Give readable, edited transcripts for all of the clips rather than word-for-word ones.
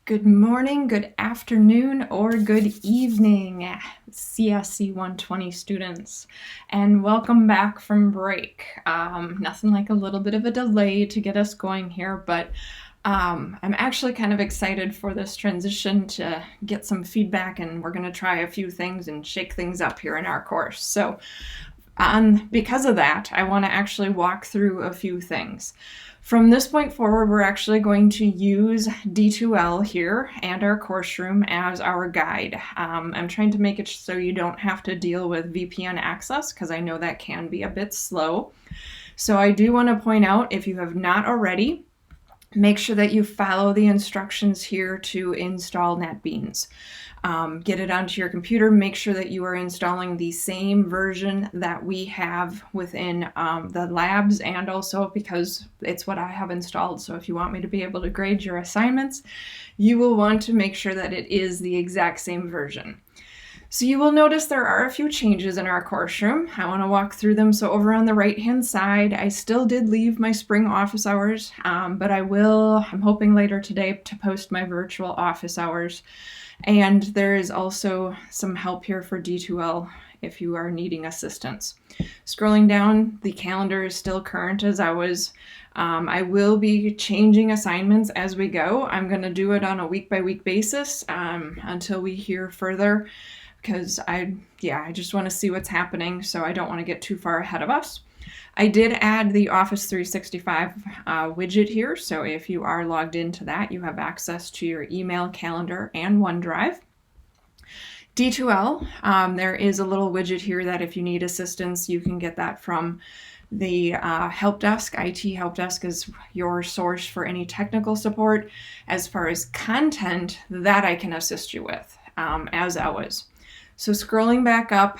Good morning, good afternoon, or good evening, CSC120 students, and welcome back from break. Nothing like a little bit of a delay to get us going here, but I'm actually kind of excited for this transition to get some feedback, and we're going to try a few things and shake things up here in our course. So because of that, I want to actually walk through a few things. From this point forward, we're actually going to use D2L here and our course room as our guide. I'm trying to make it so you don't have to deal with VPN access because I know that can be a bit slow. So I do want to point out, if you have not already, make sure that you follow the instructions here to install NetBeans. Get it onto your computer. Make sure that you are installing the same version that we have within the labs, and also because it's what I have installed. So if you want me to be able to grade your assignments, you will want to make sure that it is the exact same version. So you will notice there are a few changes in our course room. I want to walk through them. So over on the right-hand side, I still did leave my spring office hours, but I'm hoping later today to post my virtual office hours. And there is also some help here for D2L if you are needing assistance. Scrolling down, the calendar is still current as I was. I will be changing assignments as we go. I'm going to do it on a week-by-week basis until we hear further, because I just want to see what's happening, so I don't want to get too far ahead of us. I did add the Office 365 widget here, so if you are logged into that, you have access to your email, calendar, and OneDrive. D2L, there is a little widget here that if you need assistance, you can get that from the help desk. IT help desk is your source for any technical support. As far as content, that I can assist you with, as always. So scrolling back up,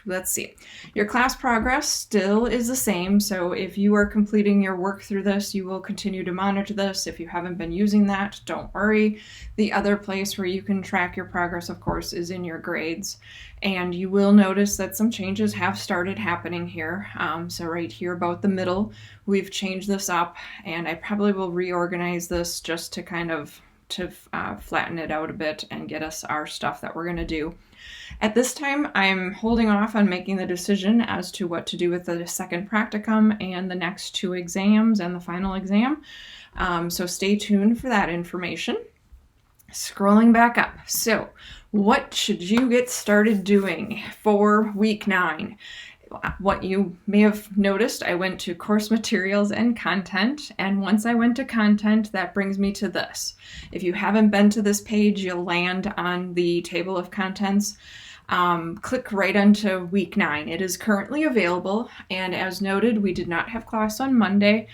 let's see. Your class progress still is the same. So if you are completing your work through this, you will continue to monitor this. If you haven't been using that, don't worry. The other place where you can track your progress, of course, is in your grades. And you will notice that some changes have started happening here. So right here about the middle, we've changed this up, and I probably will reorganize this just to kind of flatten it out a bit and get us our stuff that we're going to do. At this time, I'm holding off on making the decision as to what to do with the second practicum and the next two exams and the final exam. So stay tuned for that information. Scrolling back up. So what should you get started doing for week 9? What you may have noticed, I went to course materials and content, and once I went to content, that brings me to this. If you haven't been to this page, you'll land on the table of contents. Click right onto week 9. It is currently available, and as noted, we did not have class on Monday.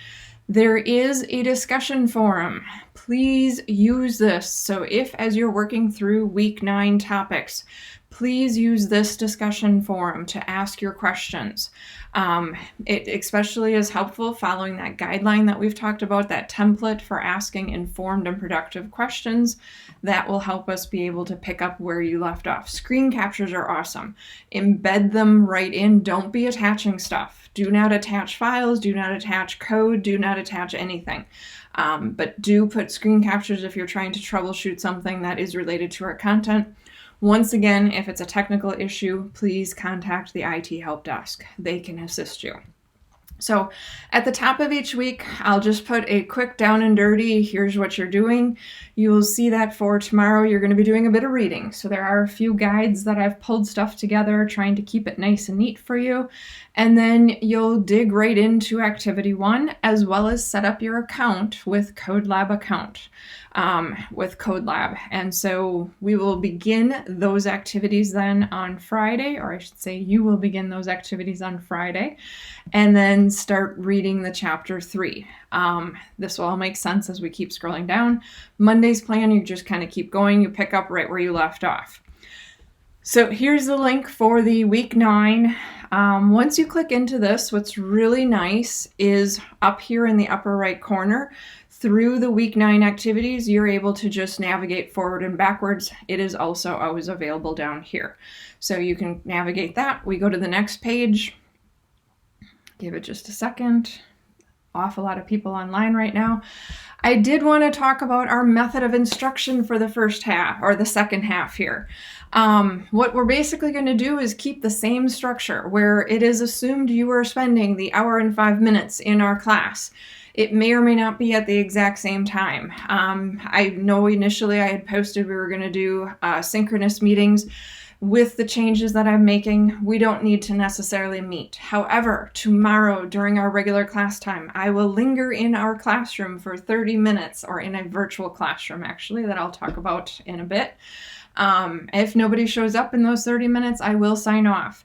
There is a discussion forum. Please use this. So if, as you're working through week 9 topics, please use this discussion forum to ask your questions. It especially is helpful following that guideline that we've talked about, that template for asking informed and productive questions. That will help us be able to pick up where you left off. Screen captures are awesome. Embed them right in. Don't be attaching stuff. Do not attach files, do not attach code, do not attach anything. But do put screen captures if you're trying to troubleshoot something that is related to our content. Once again, if it's a technical issue, please contact the IT help desk. They can assist you. So at the top of each week, I'll just put a quick down and dirty, here's what you're doing. You will see that for tomorrow, you're going to be doing a bit of reading. So there are a few guides that I've pulled stuff together, trying to keep it nice and neat for you. And then you'll dig right into activity 1, as well as set up your account with CodeLab account. With CodeLab. And so we will begin those activities then on Friday, or I should say you will begin those activities on Friday, and then start reading the chapter 3. This will all make sense as we keep scrolling down. Monday's plan, you just kind of keep going, you pick up right where you left off. So here's the link for the week 9. Once you click into this, what's really nice is up here in the upper right corner, through the week 9 activities, you're able to just navigate forward and backwards. It is also always available down here. So you can navigate that. We go to the next page. Give it just a second. awful lot of people online right now. I did want to talk about our method of instruction for the first half, or the second half here. What we're basically going to do is keep the same structure where it is assumed you are spending the hour and 5 minutes in our class. It may or may not be at the exact same time. I know initially I had posted we were going to do synchronous meetings. With the changes that I'm making, we don't need to necessarily meet. However, tomorrow during our regular class time, I will linger in our classroom for 30 minutes, or in a virtual classroom actually, that I'll talk about in a bit. If nobody shows up in those 30 minutes, I will sign off.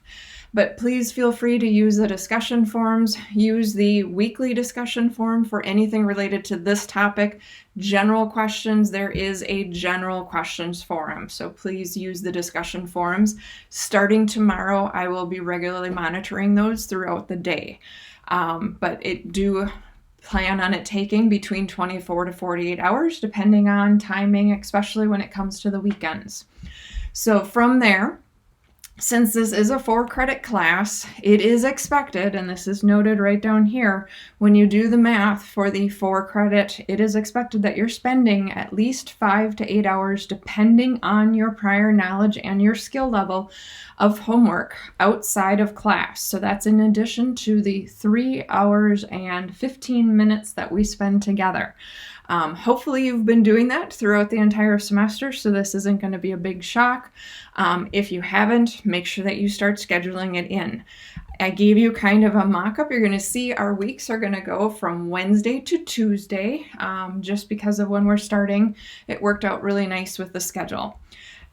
But please feel free to use the discussion forums. Use the weekly discussion forum for anything related to this topic. General questions, there is a general questions forum, so please use the discussion forums. Starting tomorrow, I will be regularly monitoring those throughout the day. But do plan on it taking between 24 to 48 hours, depending on timing, especially when it comes to the weekends. So from there, since this is a 4-credit class, it is expected, and this is noted right down here, when you do the math for the 4-credit, it is expected that you're spending at least 5 to 8 hours, depending on your prior knowledge and your skill level, of homework outside of class. So that's in addition to the 3 hours and 15 minutes that we spend together. Hopefully you've been doing that throughout the entire semester, so this isn't going to be a big shock. If you haven't, make sure that you start scheduling it in. I gave you kind of a mock-up. You're going to see our weeks are going to go from Wednesday to Tuesday, just because of when we're starting. It worked out really nice with the schedule.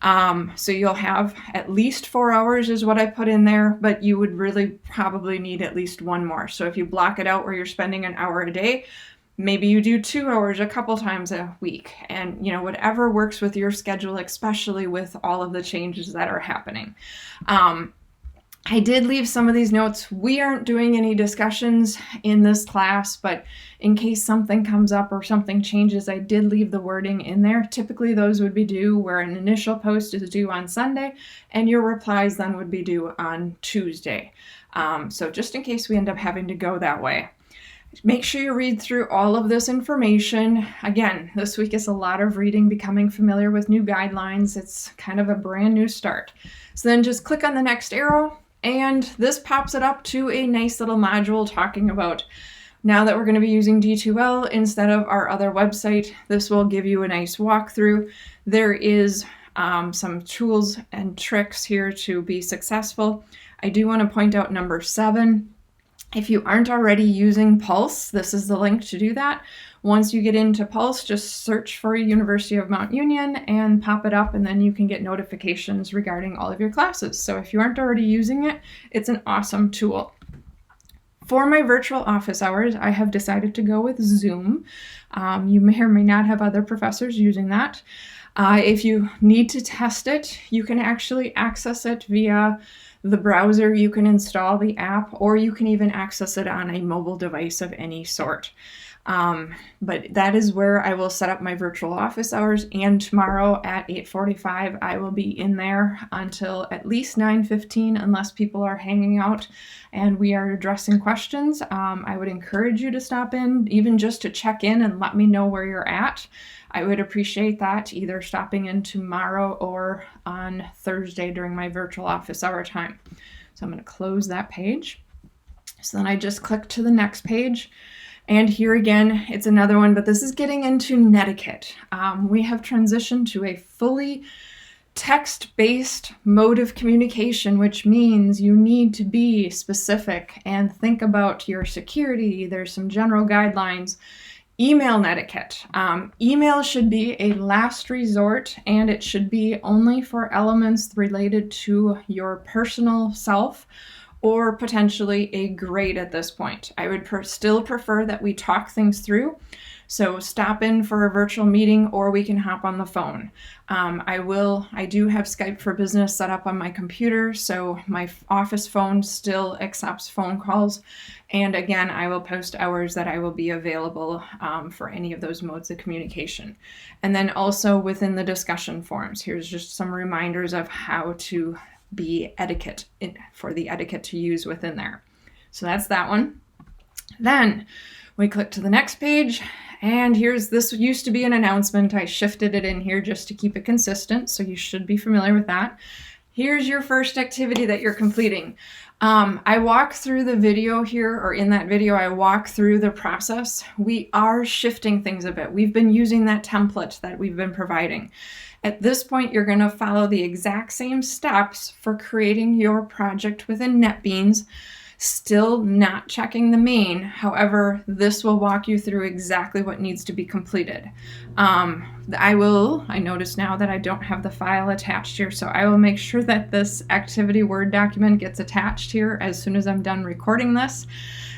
So you'll have at least 4 hours is what I put in there, but you would really probably need at least one more. So if you block it out where you're spending an hour a day, maybe you do 2 hours a couple times a week, and whatever works with your schedule, especially with all of the changes that are happening. I did leave some of these notes. We aren't doing any discussions in this class, but in case something comes up or something changes, I did leave the wording in there. Typically those would be due where an initial post is due on Sunday and your replies then would be due on Tuesday. So just in case we end up having to go that way. Make sure you read through all of this information. Again, this week is a lot of reading, becoming familiar with new guidelines. It's kind of a brand new start. So then just click on the next arrow, and this pops it up to a nice little module talking about, now that we're going to be using D2L instead of our other website, this will give you a nice walkthrough. There is some tools and tricks here to be successful. I do want to point out number 7. If you aren't already using Pulse, this is the link to do that. Once you get into Pulse, just search for University of Mount Union and pop it up, and then you can get notifications regarding all of your classes. So if you aren't already using it, it's an awesome tool. For my virtual office hours, I have decided to go with Zoom. You may or may not have other professors using that. If you need to test it, you can actually access it via the browser. You can install the app, or you can even access it on a mobile device of any sort. But that is where I will set up my virtual office hours, and tomorrow at 8:45 I will be in there until at least 9:15 unless people are hanging out and we are addressing questions. I would encourage you to stop in, even just to check in and let me know where you're at. I would appreciate that, either stopping in tomorrow or on Thursday during my virtual office hour time. So I'm going to close that page. So then I just click to the next page. And here again, it's another one, but this is getting into Netiquette. We have transitioned to a fully text-based mode of communication, which means you need to be specific and think about your security. There's some general guidelines. Email netiquette. Email should be a last resort, and it should be only for elements related to your personal self or potentially a grade at this point. I would still prefer that we talk things through. So stop in for a virtual meeting, or we can hop on the phone. I do have Skype for Business set up on my computer, so my office phone still accepts phone calls. And again, I will post hours that I will be available for any of those modes of communication. And then also within the discussion forums, here's just some reminders of how to be etiquette, for the etiquette to use within there. So that's that one. Then We click to the next page, and this used to be an announcement. I shifted it in here just to keep it consistent, so you should be familiar with that. Here's your first activity that you're completing. I walk through the video here, or in that video, I walk through the process. We are shifting things a bit. We've been using that template that we've been providing. At this point, you're going to follow the exact same steps for creating your project within NetBeans, still not checking the main. However, this will walk you through exactly what needs to be completed. I notice now that I don't have the file attached here, so I will make sure that this activity Word document gets attached here as soon as I'm done recording this.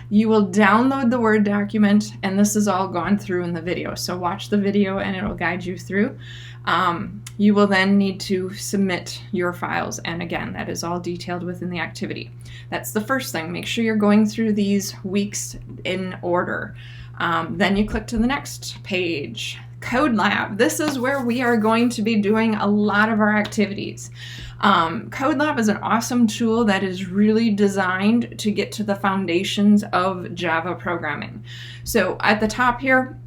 You will download the Word document, and this is all gone through in the video. So watch the video and it'll guide you through. You will then need to submit your files, and again, that is all detailed within the activity. That's the first thing. Make sure you're going through these weeks in order. Then you click to the next page. CodeLab. This is where we are going to be doing a lot of our activities. CodeLab is an awesome tool that is really designed to get to the foundations of Java programming. So at the top here,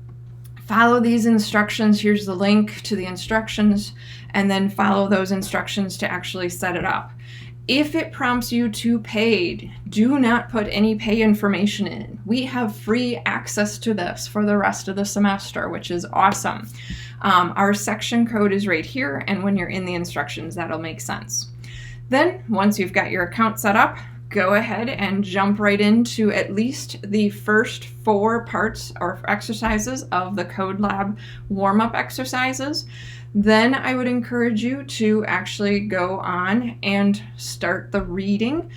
follow these instructions. Here's the link to the instructions, and then follow those instructions to actually set it up. If it prompts you to paid, do not put any pay information in. We have free access to this for the rest of the semester, which is awesome. Our section code is right here, and when you're in the instructions, that'll make sense. Then, once you've got your account set up, go ahead and jump right into at least the first 4 parts or exercises of the CodeLab warm-up exercises. Then I would encourage you to actually go on and start the reading.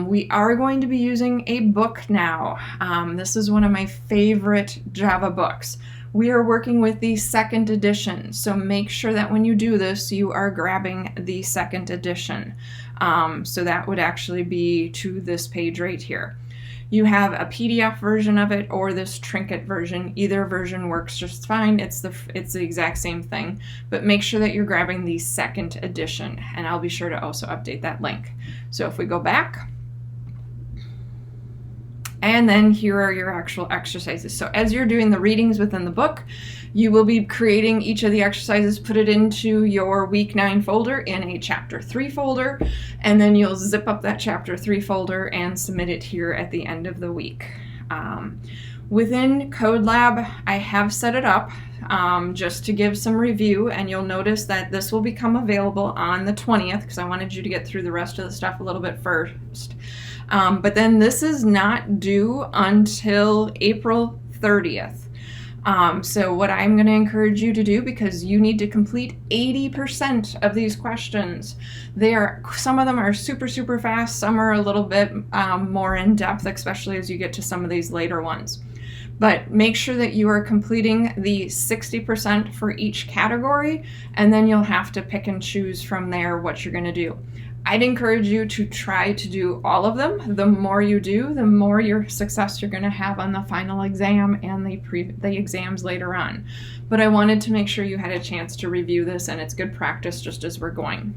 We are going to be using a book now. This is one of my favorite Java books. We are working with the 2nd edition, so make sure that when you do this, you are grabbing the 2nd edition. So that would actually be to this page right here. You have a PDF version of it or this Trinket version. Either version works just fine. It's the exact same thing, but make sure that you're grabbing the 2nd edition, and I'll be sure to also update that link. So if we go back, and then here are your actual exercises. So as you're doing the readings within the book, you will be creating each of the exercises, put it into your week 9 folder in a chapter 3 folder, and then you'll zip up that chapter 3 folder and submit it here at the end of the week. Within CodeLab, I have set it up just to give some review, and you'll notice that this will become available on the 20th because I wanted you to get through the rest of the stuff a little bit first. But then this is not due until April 30th. So what I'm going to encourage you to do, because you need to complete 80% of these questions. Some of them are super, super fast. Some are a little bit more in depth, especially as you get to some of these later ones. But make sure that you are completing the 60% for each category, and then you'll have to pick and choose from there what you're going to do. I'd encourage you to try to do all of them. The more you do, the more your success you're going to have on the final exam and the exams later on. But I wanted to make sure you had a chance to review this, and it's good practice just as we're going.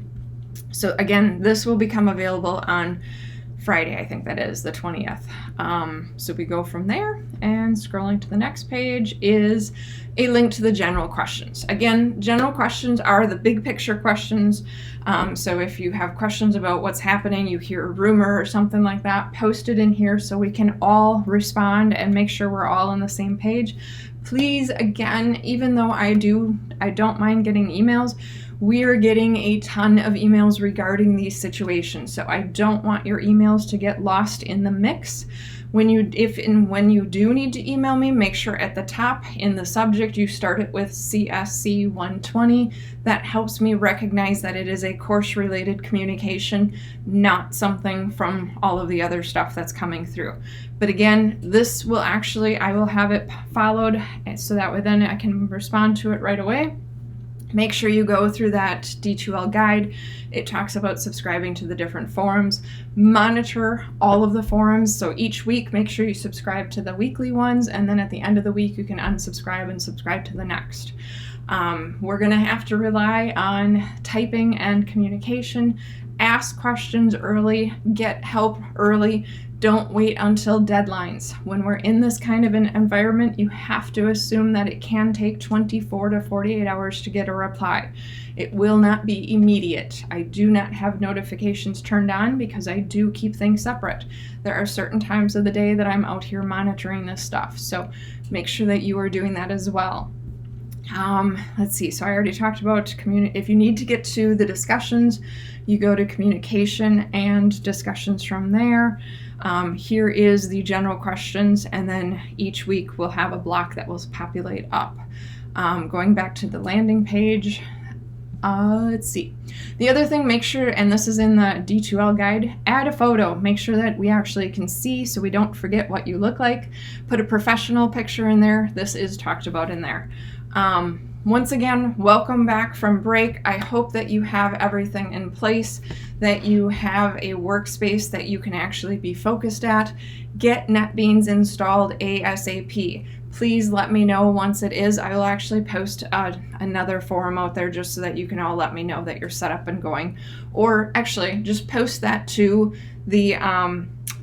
So again, this will become available on Friday, I think that is, the 20th. So we go from there, and scrolling to the next page is a link to the general questions. Again, general questions are the big picture questions. So if you have questions about what's happening, you hear a rumor or something like that, post it in here so we can all respond and make sure we're all on the same page. Please, again, even though I don't mind getting emails, we are getting a ton of emails regarding these situations, so I don't want your emails to get lost in the mix. When you do need to email me, make sure at the top in the subject you start it with CSC120. That helps me recognize that it is a course-related communication, not something from all of the other stuff that's coming through. But again, this will I will have it followed so that way then I can respond to it right away. Make sure you go through that D2L guide. It talks about subscribing to the different forums. Monitor all of the forums. So each week, make sure you subscribe to the weekly ones, and then at the end of the week, you can unsubscribe and subscribe to the next. We're going to have to rely on typing and communication. Ask questions early, get help early. Don't wait until deadlines. When we're in this kind of an environment, you have to assume that it can take 24 to 48 hours to get a reply. It will not be immediate. I do not have notifications turned on because I do keep things separate. There are certain times of the day that I'm out here monitoring this stuff, so make sure that you are doing that as well. Let's see, so I already talked about if you need to get to the discussions, you go to communication and discussions from there. Here is the general questions, and then each week we'll have a block that will populate up. Going back to the landing page, let's see. The other thing, make sure, and this is in the D2L guide, add a photo. Make sure that we actually can see so we don't forget what you look like. Put a professional picture in there. This is talked about in there. Once again, welcome back from break. I hope that you have everything in place, that you have a workspace that you can actually be focused at. Get NetBeans installed ASAP. Please let me know once it is. I will actually post another forum out there just so that you can all let me know that you're set up and going. Or actually, just post that to the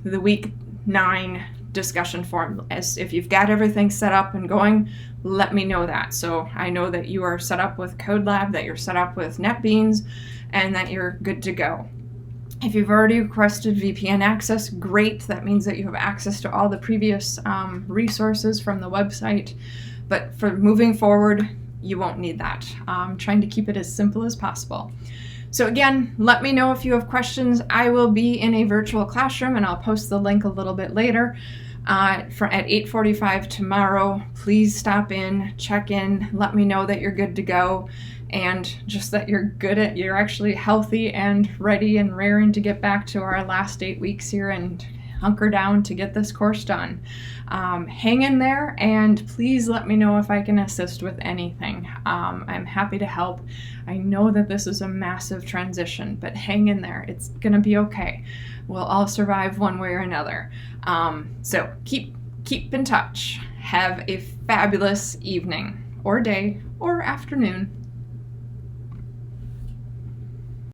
week 9 discussion forum. As if you've got everything set up and going, let me know that. So I know that you are set up with CodeLab, that you're set up with NetBeans, and that you're good to go. If you've already requested VPN access, great. That means that you have access to all the previous resources from the website. But for moving forward, you won't need that. I'm trying to keep it as simple as possible. So again, let me know if you have questions. I will be in a virtual classroom, and I'll post the link a little bit later. At 8:45 tomorrow, please stop in, check in, let me know that you're good to go, and just that you're actually healthy and ready and raring to get back to our last 8 weeks here and hunker down to get this course done. Hang in there, and please let me know if I can assist with anything. I'm happy to help. I know that this is a massive transition, but hang in there. It's gonna be okay. We'll all survive one way or another. So keep in touch. Have a fabulous evening or day or afternoon.